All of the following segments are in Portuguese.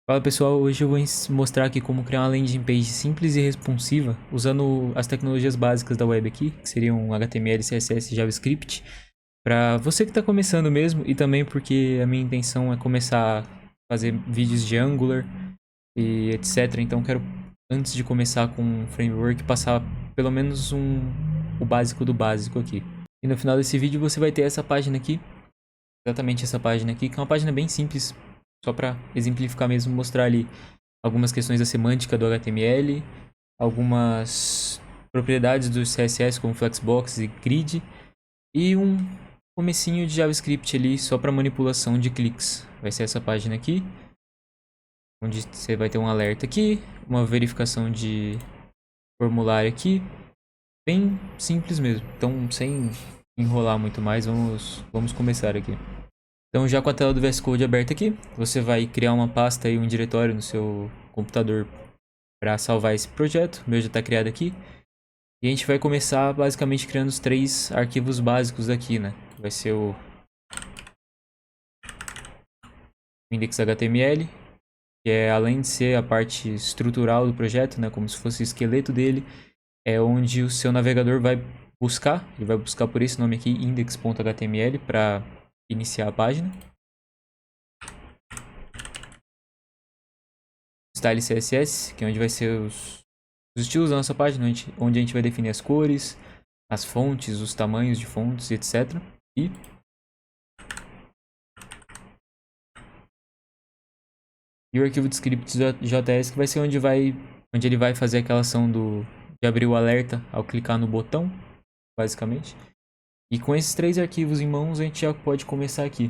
Fala pessoal, hoje eu vou mostrar aqui como criar uma landing page simples e responsiva usando as tecnologias básicas da web aqui, que seriam HTML, CSS e JavaScript, para você que está começando mesmo e também porque a minha intenção é começar a fazer vídeos de Angular e etc. Então quero, antes de começar com um framework, passar pelo menos o básico do básico aqui. E no final desse vídeo você vai ter essa página aqui, exatamente essa página aqui, que é uma página bem simples, só para exemplificar mesmo, mostrar ali algumas questões da semântica do HTML, algumas propriedades do CSS como Flexbox e Grid, e um comecinho de JavaScript ali só para manipulação de cliques. Vai ser essa página aqui, onde você vai ter um alerta aqui, uma verificação de formulário aqui, bem simples mesmo. Então, sem enrolar muito mais, vamos começar aqui. Então, já com a tela do VS Code aberta aqui, você vai criar uma pasta e um diretório no seu computador para salvar esse projeto. O meu já está criado aqui. E a gente vai começar basicamente criando os três arquivos básicos aqui, né? Vai ser o index.html, que é, além de ser a parte estrutural do projeto, né, como se fosse o esqueleto dele, é onde o seu navegador vai buscar. Ele vai buscar por esse nome aqui, index.html, para iniciar a página. Style CSS, que é onde vai ser os estilos da nossa página, onde a gente vai definir as cores, as fontes, os tamanhos de fontes, etc. E o arquivo de scripts.js, que vai ser onde ele vai fazer aquela ação de abrir o alerta ao clicar no botão, basicamente. E com esses três arquivos em mãos, a gente já pode começar aqui.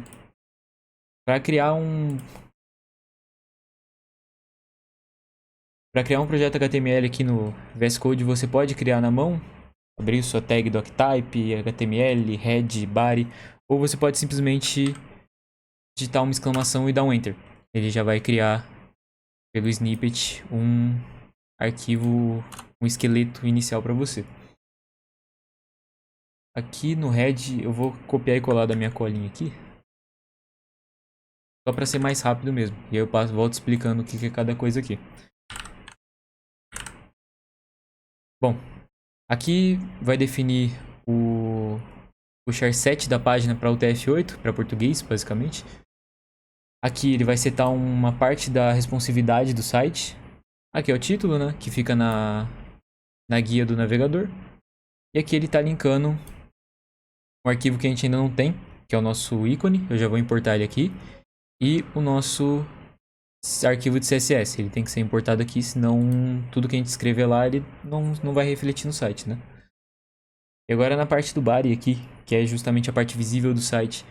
Para criar um projeto HTML aqui no VS Code, você pode criar na mão, abrir sua tag doctype, HTML, head, body, ou você pode simplesmente digitar uma exclamação e dar um enter. Ele já vai criar pelo snippet um arquivo, um esqueleto inicial para você. Aqui no head eu vou copiar e colar da minha colinha aqui, só para ser mais rápido mesmo. E aí eu volto explicando o que é cada coisa aqui. Bom, aqui vai definir o charset da página para o TF8, para português, basicamente. Aqui ele vai setar uma parte da responsividade do site. Aqui é o título, né, que fica na guia do navegador. E aqui ele está linkando um arquivo que a gente ainda não tem, que é o nosso ícone. Eu já vou importar ele aqui. E o nosso arquivo de CSS. Ele tem que ser importado aqui, senão tudo que a gente escrever lá ele não vai refletir no site, né? E agora na parte do body aqui, que é justamente a parte visível do site,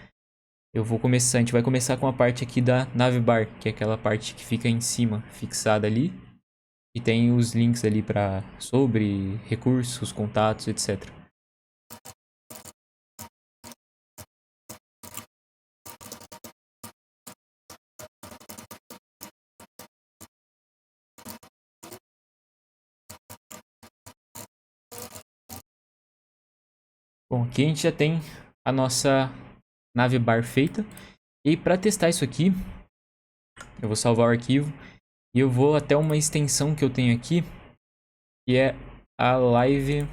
a gente vai começar com a parte aqui da navbar, que é aquela parte que fica em cima, fixada ali. E tem os links ali sobre recursos, contatos, etc. Bom, aqui a gente já tem a nossa navbar feita. E para testar isso aqui, eu vou salvar o arquivo e eu vou até uma extensão que eu tenho aqui, que é a live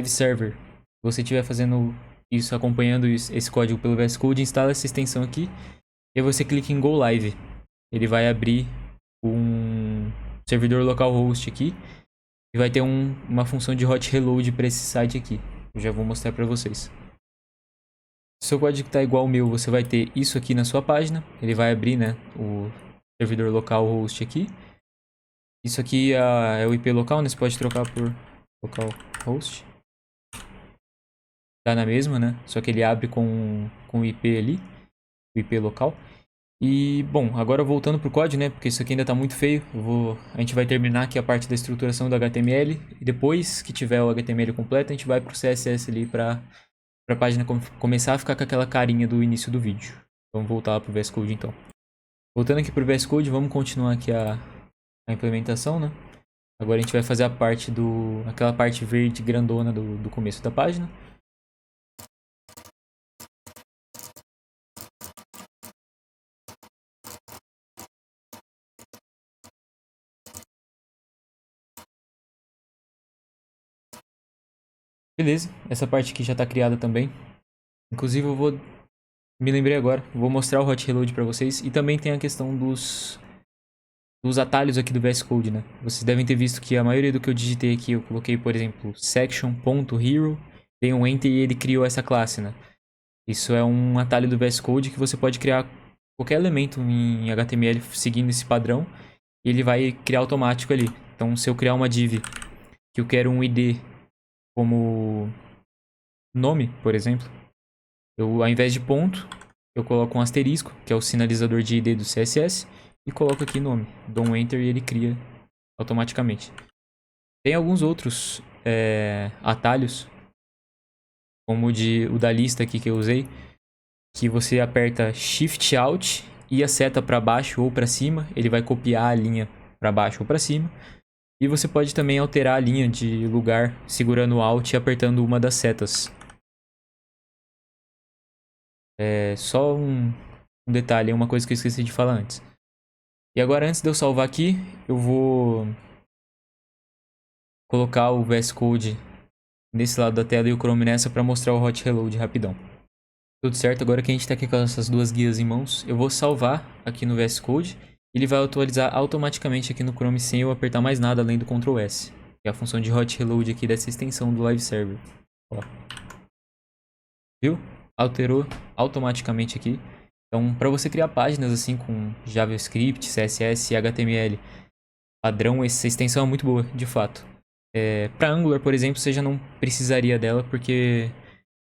server. Se você estiver fazendo isso, acompanhando esse código pelo VS Code, instala essa extensão aqui e você clica em Go Live. Ele vai abrir um servidor localhost aqui e vai ter uma função de hot reload para esse site aqui. Eu já vou mostrar para vocês. Se o seu código está igual ao meu, você vai ter isso aqui na sua página. Ele vai abrir, né, o servidor localhost aqui. Isso aqui é o IP local, né? Você pode trocar por localhost. Tá na mesma, né? Só que ele abre com o IP ali, o IP local. E, bom, agora voltando pro código, né? Porque isso aqui ainda tá muito feio. A gente vai terminar aqui a parte da estruturação do HTML. E depois que tiver o HTML completo, a gente vai pro CSS ali pra a página começar a ficar com aquela carinha do início do vídeo. Vamos voltar lá pro VS Code então. Voltando aqui pro VS Code, vamos continuar aqui a implementação, né? Agora a gente vai fazer aquela parte verde grandona do começo da página. Beleza, essa parte aqui já está criada também. Inclusive eu vou... Me lembrei agora, vou mostrar o hot reload para vocês. E também tem a questão dos atalhos aqui do VS Code, né? Vocês devem ter visto que a maioria do que eu digitei aqui, eu coloquei, por exemplo, section.hero, dei um enter e ele criou essa classe, né? Isso é um atalho do VS Code que você pode criar qualquer elemento em HTML seguindo esse padrão e ele vai criar automático ali. Então, se eu criar uma div que eu quero um ID como nome, por exemplo, eu, ao invés de ponto, eu coloco um asterisco, que é o sinalizador de ID do CSS, e coloco aqui nome. Dou um enter e ele cria automaticamente. Tem alguns outros atalhos, como o da lista aqui que eu usei, que você aperta Shift Alt e a seta para baixo ou para cima, ele vai copiar a linha para baixo ou para cima. E você pode também alterar a linha de lugar segurando Alt e apertando uma das setas. É só um detalhe, uma coisa que eu esqueci de falar antes. E agora, antes de eu salvar aqui, eu vou colocar o VS Code nesse lado da tela e o Chrome nessa para mostrar o hot reload rapidão. Tudo certo, agora que a gente está aqui com essas duas guias em mãos, eu vou salvar aqui no VS Code. Ele vai atualizar automaticamente aqui no Chrome sem eu apertar mais nada além do Ctrl S. Que é a função de hot reload aqui dessa extensão do Live Server. Ó. Viu? Alterou automaticamente aqui. Então, para você criar páginas assim com JavaScript, CSS e HTML padrão, essa extensão é muito boa, de fato. Para Angular, por exemplo, você já não precisaria dela, porque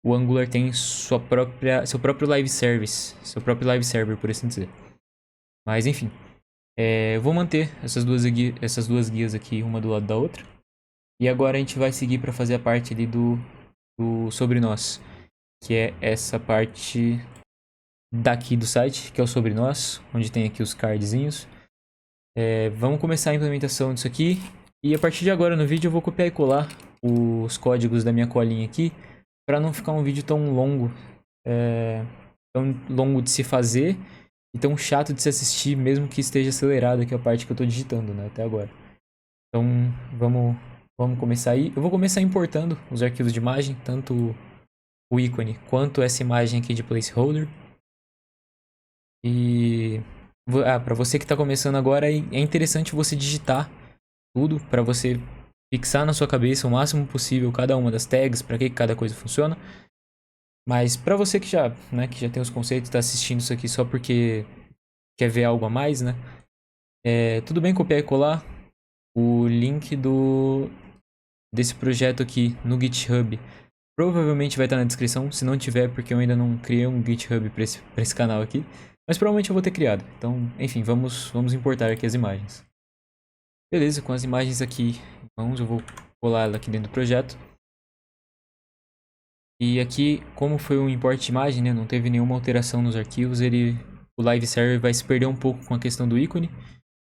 o Angular tem seu próprio live service, seu próprio live server, por assim dizer. Mas enfim, eu vou manter essas duas guias aqui, uma do lado da outra. E agora a gente vai seguir para fazer a parte ali do sobre nós, que é essa parte daqui do site, que é o sobre nós, onde tem aqui os cardzinhos. Vamos começar a implementação disso aqui. E a partir de agora no vídeo eu vou copiar e colar os códigos da minha colinha aqui, para não ficar um vídeo tão longo de se fazer e tão chato de se assistir, mesmo que esteja acelerado aqui a parte que eu estou digitando, né, até agora. Então vamos começar aí. Eu vou começar importando os arquivos de imagem, tanto o ícone quanto essa imagem aqui de placeholder. E para você que está começando agora, é interessante você digitar tudo para você fixar na sua cabeça o máximo possível cada uma das tags, para que cada coisa funciona. Mas para você que já tem os conceitos, está assistindo isso aqui só porque quer ver algo a mais, né? Tudo bem copiar e colar o link desse projeto aqui no GitHub. Provavelmente vai estar na descrição, se não tiver, porque eu ainda não criei um GitHub para esse canal aqui. Mas provavelmente eu vou ter criado. Então, enfim, vamos importar aqui as imagens. Beleza, com as imagens aqui em mãos, eu vou colar ela aqui dentro do projeto. E aqui, como foi um import de imagem, né, não teve nenhuma alteração nos arquivos, o Live Server vai se perder um pouco com a questão do ícone.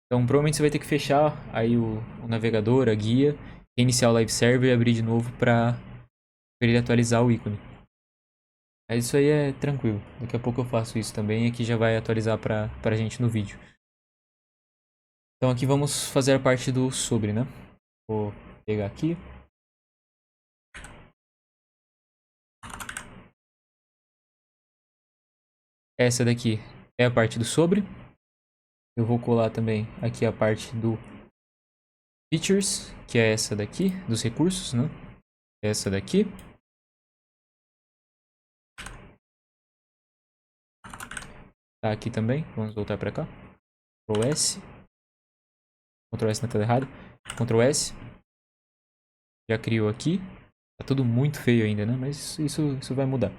Então, provavelmente você vai ter que fechar aí o navegador, a guia, reiniciar o Live Server e abrir de novo para ele atualizar o ícone. Mas isso aí é tranquilo. Daqui a pouco eu faço isso também e aqui já vai atualizar pra gente no vídeo. Então aqui vamos fazer a parte do sobre, né? Vou pegar aqui. Essa daqui é a parte do sobre. Eu vou colar também aqui a parte do features, que é essa daqui, dos recursos, né? Essa daqui. Tá aqui também. Vamos voltar pra cá. Ctrl S. Ctrl S na tela errada. Ctrl S. Já criou aqui. Tá tudo muito feio ainda, né? Mas isso vai mudar.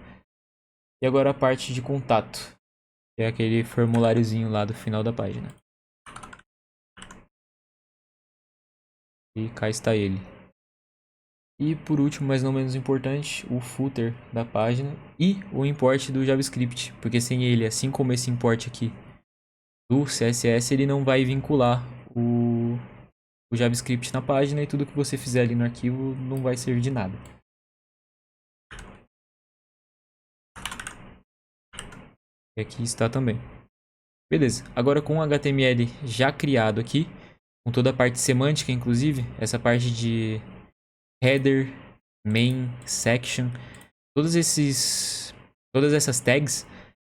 E agora a parte de contato. Que é aquele formuláriozinho lá do final da página. E cá está ele. E por último, mas não menos importante, o footer da página e o import do JavaScript. Porque sem ele, assim como esse import aqui do CSS, ele não vai vincular o JavaScript na página e tudo que você fizer ali no arquivo não vai servir de nada. E aqui está também. Beleza, agora com o HTML já criado aqui, com toda a parte semântica, inclusive, essa parte de header, main, section. Todas essas tags,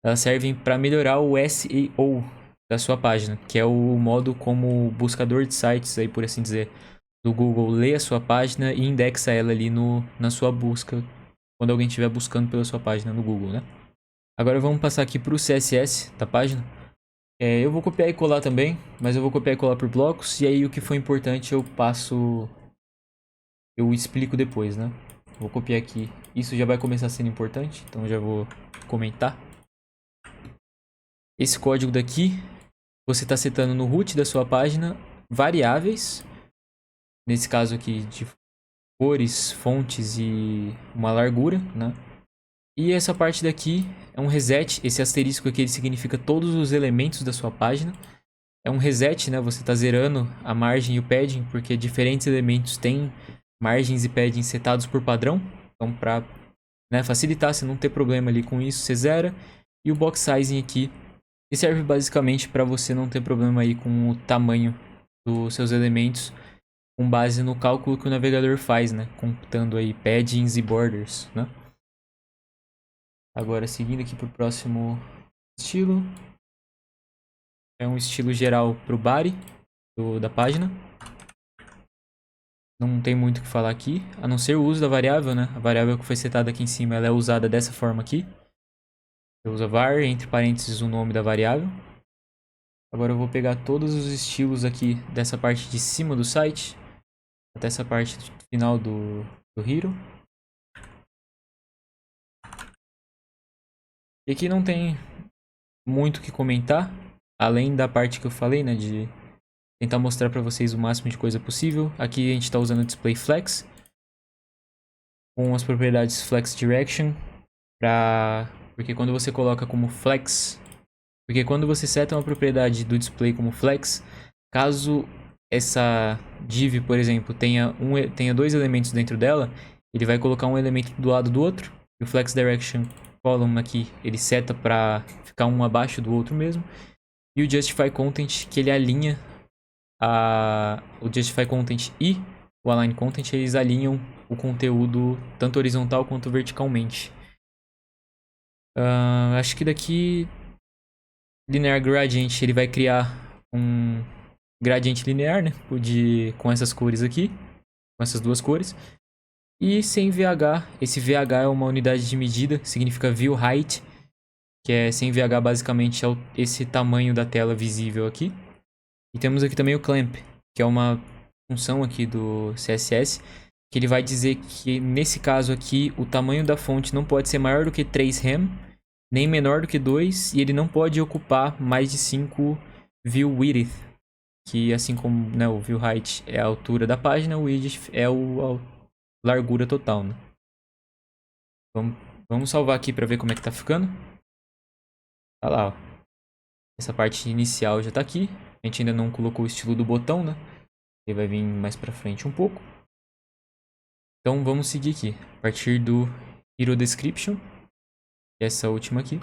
elas servem para melhorar o SEO da sua página, que é o modo como o buscador de sites, aí por assim dizer, do Google lê a sua página e indexa ela ali na sua busca, quando alguém estiver buscando pela sua página no Google, né? Agora vamos passar aqui para o CSS da página. Eu vou copiar e colar também, mas eu vou copiar e colar por blocos, e aí o que for importante eu explico depois, né? Vou copiar aqui, isso já vai começar sendo importante, então já vou comentar. Esse código daqui, você está setando no root da sua página variáveis, nesse caso aqui de cores, fontes e uma largura, né? E essa parte daqui é um reset, esse asterisco aqui ele significa todos os elementos da sua página. É um reset, né? Você está zerando a margem e o padding, porque diferentes elementos têm margens e padding setados por padrão. Então, para facilitar, você não ter problema ali com isso, você zera. E o box sizing aqui, que serve basicamente para você não ter problema aí com o tamanho dos seus elementos, com base no cálculo que o navegador faz, né? Computando aí paddings e borders, né? Agora, seguindo aqui para o próximo estilo. É um estilo geral para o body da página. Não tem muito o que falar aqui, a não ser o uso da variável, né? A variável que foi setada aqui em cima, ela é usada dessa forma aqui. Você usa var, entre parênteses, o nome da variável. Agora eu vou pegar todos os estilos aqui dessa parte de cima do site, até essa parte final do hero. E aqui não tem muito o que comentar, além da parte que eu falei, né, de tentar mostrar para vocês o máximo de coisa possível. Aqui a gente está usando o display flex com as propriedades flex direction, porque quando você coloca como flex, porque quando você seta uma propriedade do display como flex, caso essa div, por exemplo, tenha dois elementos dentro dela, ele vai colocar um elemento do lado do outro. E o flex direction column aqui, ele seta para ficar um abaixo do outro mesmo. E o justify content, que ele alinha o justify content e o align content, eles alinham o conteúdo tanto horizontal quanto verticalmente. Acho que daqui linear gradient, ele vai criar um gradiente linear, né, com essas cores aqui, com essas duas cores. E sem VH, esse VH é uma unidade de medida, significa view height, que é sem VH basicamente é esse tamanho da tela visível aqui. E temos aqui também o clamp, que é uma função aqui do CSS, que ele vai dizer que nesse caso aqui o tamanho da fonte não pode ser maior do que 3 rem, nem menor do que 2, e ele não pode ocupar mais de 5 view width, que assim como, né, o view height é a altura da página, o width é a largura total, né? Vamos salvar aqui para ver como é que tá ficando. Tá lá, ó. Essa parte inicial já tá aqui. A gente ainda não colocou o estilo do botão, né? Ele vai vir mais pra frente um pouco. Então vamos seguir aqui. A partir do Hero Description. Essa última aqui.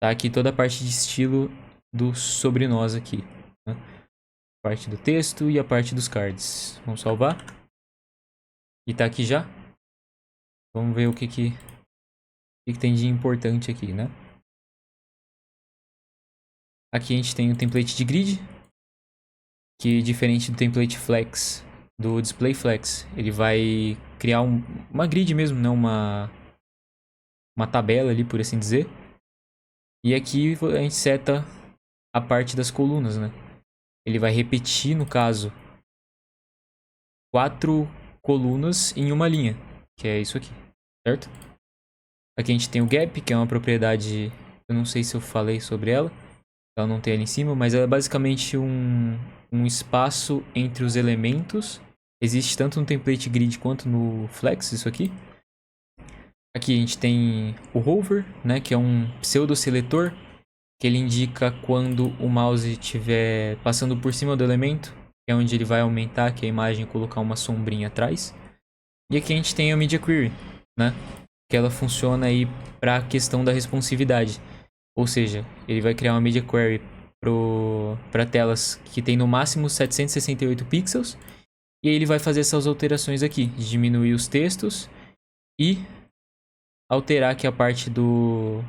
Tá aqui toda a parte de estilo do sobre nós aqui, né? A parte do texto e a parte dos cards. Vamos salvar. E tá aqui já. Vamos ver o que tem de importante aqui, né? Aqui a gente tem o template de grid, que diferente do template flex, do display flex, ele vai criar uma grid mesmo, né? Uma tabela ali, por assim dizer. E aqui a gente seta a parte das colunas, né? Ele vai repetir, no caso, 4 colunas em uma linha, que é isso aqui, certo? Aqui a gente tem o gap, que é uma propriedade, eu não sei se eu falei sobre ela. Ela não tem ali em cima, mas ela é basicamente um espaço entre os elementos. Existe tanto no template grid quanto no flex, isso aqui. Aqui a gente tem o hover, né, que é um pseudo-seletor, que ele indica quando o mouse estiver passando por cima do elemento, que é onde ele vai aumentar aqui a imagem e colocar uma sombrinha atrás. E aqui a gente tem a Media Query, né, que ela funciona aí para a questão da responsividade. Ou seja, ele vai criar uma Media Query para telas que tem no máximo 768 pixels E aí ele vai fazer essas alterações aqui, de diminuir os textos e alterar aqui a parte do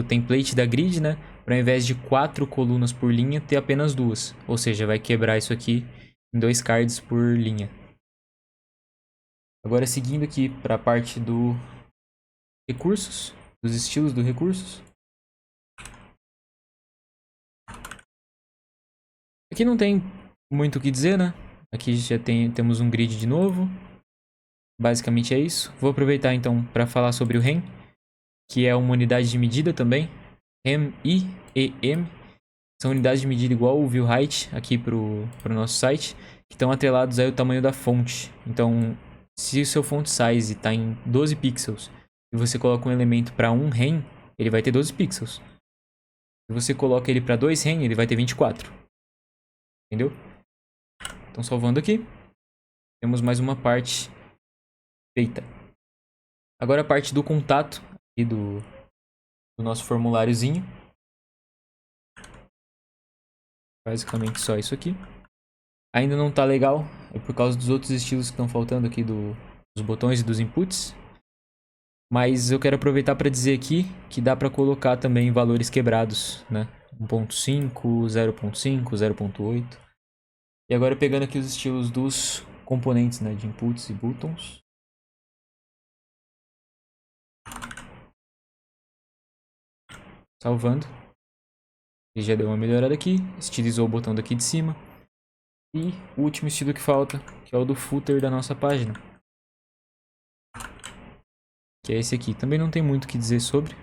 template da grid, né? Para ao invés de 4 colunas por linha, ter apenas 2. Ou seja, vai quebrar isso aqui em 2 cards por linha. Agora seguindo aqui para a parte do recursos, dos estilos do recursos. Aqui não tem muito o que dizer, né? Aqui já temos um grid de novo. Basicamente é isso. Vou aproveitar então para falar sobre o REM, que é uma unidade de medida também. REM e EM são unidades de medida igual o view height aqui para o nosso site, que estão atrelados aí ao tamanho da fonte. Então, se o seu font size está em 12 pixels e você coloca um elemento para 1 REM, ele vai ter 12 pixels. Se você coloca ele para 2 REM, ele vai ter 24. Entendeu? Então, salvando aqui, temos mais uma parte feita. Agora a parte do contato aqui do nosso formuláriozinho. Basicamente só isso aqui. Ainda não tá legal, é por causa dos outros estilos que estão faltando aqui dos botões e dos inputs. Mas eu quero aproveitar para dizer aqui que dá para colocar também valores quebrados, né? 1.5, 0.5, 0.8. E agora pegando aqui os estilos dos componentes, né? De inputs e buttons. Salvando. Ele já deu uma melhorada aqui, estilizou o botão daqui de cima. E o último estilo que falta, que é o do footer da nossa página. Que é esse aqui. Também não tem muito o que dizer sobre.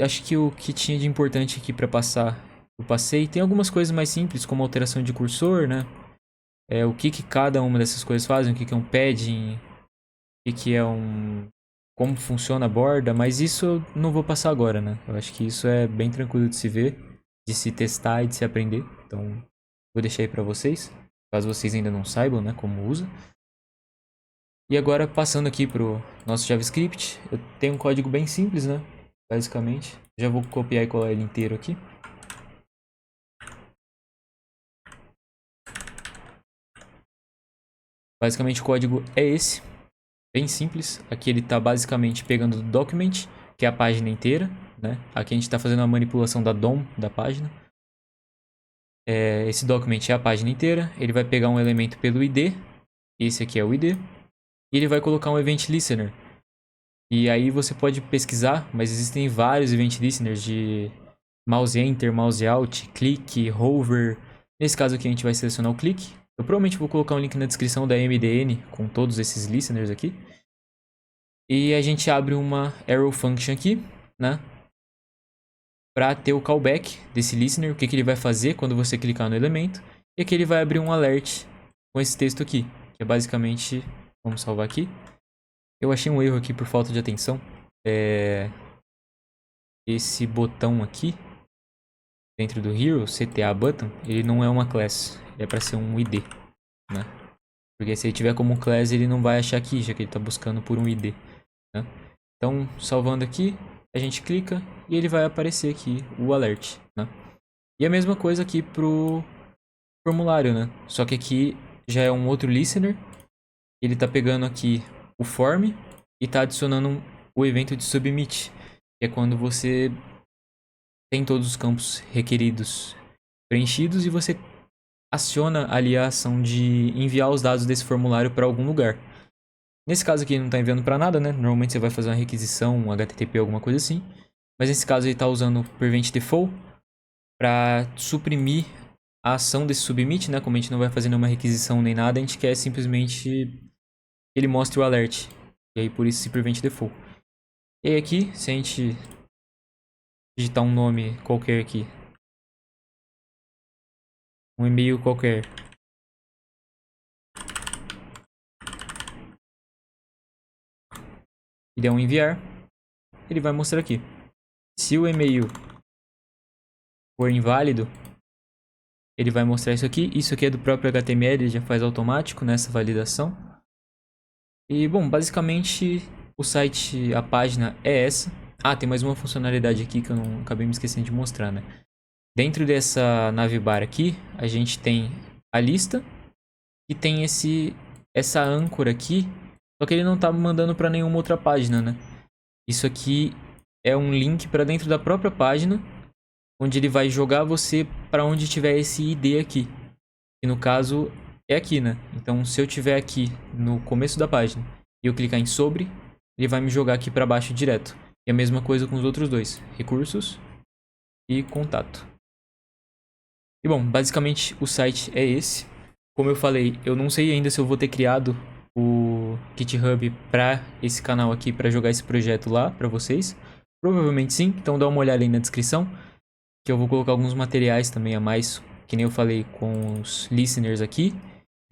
Acho que o que tinha de importante aqui para passar, eu passei. Tem algumas coisas mais simples, como alteração de cursor, né? O que cada uma dessas coisas fazem, o que é um padding, o que é um... como funciona a borda, mas isso eu não vou passar agora, né? Eu acho que isso é bem tranquilo de se ver, de se testar e de se aprender. Então, vou deixar aí pra vocês, caso vocês ainda não saibam, né, como usa. E agora, passando aqui pro nosso JavaScript, eu tenho um código bem simples, né, basicamente. Já vou copiar e colar ele inteiro aqui. Basicamente o código é esse, bem simples. Aqui ele está basicamente pegando do document, que é a página inteira, né? Aqui a gente está fazendo a manipulação da DOM da página. Esse document é a página inteira. Ele vai pegar um elemento pelo ID, esse aqui é o ID, e ele vai colocar um event listener. E aí você pode pesquisar, mas existem vários event listeners de mouse enter, mouse out, click, hover. Nesse caso aqui a gente vai selecionar o click. Eu provavelmente vou colocar um link na descrição da MDN com todos esses listeners aqui. E a gente abre uma arrow function aqui, né? Para ter o callback desse listener, o que ele vai fazer quando você clicar no elemento. E aqui ele vai abrir um alert com esse texto aqui, que é basicamente... Vamos salvar aqui. Eu achei um erro aqui por falta de atenção. Esse botão aqui, dentro do hero, CTA button, ele não é uma class. Ele é para ser um ID, né? Porque se ele tiver como class, ele não vai achar aqui, já que ele está buscando por um ID, né? Então, salvando aqui, a gente clica e ele vai aparecer aqui o alert, né? E a mesma coisa aqui pro formulário, né? Só que aqui já é um outro listener. Ele está pegando aqui o form e está adicionando o evento de submit, que é quando você tem todos os campos requeridos preenchidos e você aciona ali a ação de enviar os dados desse formulário para algum lugar. Nesse caso aqui não está enviando para nada, né? Normalmente você vai fazer uma requisição, um HTTP, alguma coisa assim. Mas nesse caso ele está usando o prevent default para suprimir a ação desse submit, né? Como a gente não vai fazer nenhuma requisição nem nada, a gente quer simplesmente que ele mostre o alert. E aí por isso esse prevent default. E aí aqui, se a gente digitar um nome qualquer aqui, um e-mail qualquer, e der um enviar, ele vai mostrar aqui. Se o e-mail for inválido, ele vai mostrar isso aqui. Isso aqui é do próprio HTML, ele já faz automático nessa validação. E bom, basicamente o site, a página é essa. Ah, tem mais uma funcionalidade aqui que eu não acabei me esquecendo de mostrar, né? Dentro dessa navbar aqui, a gente tem a lista e tem essa âncora aqui, só que ele não tá mandando para nenhuma outra página, né? Isso aqui é um link para dentro da própria página, onde ele vai jogar você para onde tiver esse ID aqui. E no caso é aqui, né? Então se eu tiver aqui no começo da página e eu clicar em sobre, ele vai me jogar aqui para baixo direto. E a mesma coisa com os outros dois, recursos e contato. E bom, basicamente o site é esse. Como eu falei, eu não sei ainda se eu vou ter criado o GitHub para esse canal aqui, para jogar esse projeto lá para vocês. Provavelmente sim, então dá uma olhada aí na descrição, que eu vou colocar alguns materiais também a mais, que nem eu falei com os listeners aqui,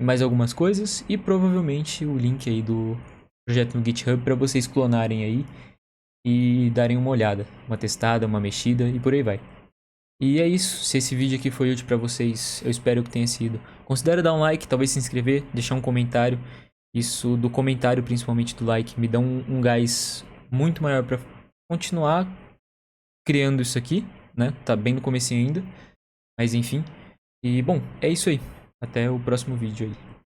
e mais algumas coisas, e provavelmente o link aí do projeto no GitHub para vocês clonarem aí e darem uma olhada, uma testada, uma mexida e por aí vai. E é isso, se esse vídeo aqui foi útil pra vocês, eu espero que tenha sido. Considere dar um like, talvez se inscrever, deixar um comentário. Isso do comentário, principalmente do like, me dá um gás muito maior pra continuar criando isso aqui, né? Tá bem no comecinho ainda, mas enfim. E bom, é isso aí. Até o próximo vídeo aí.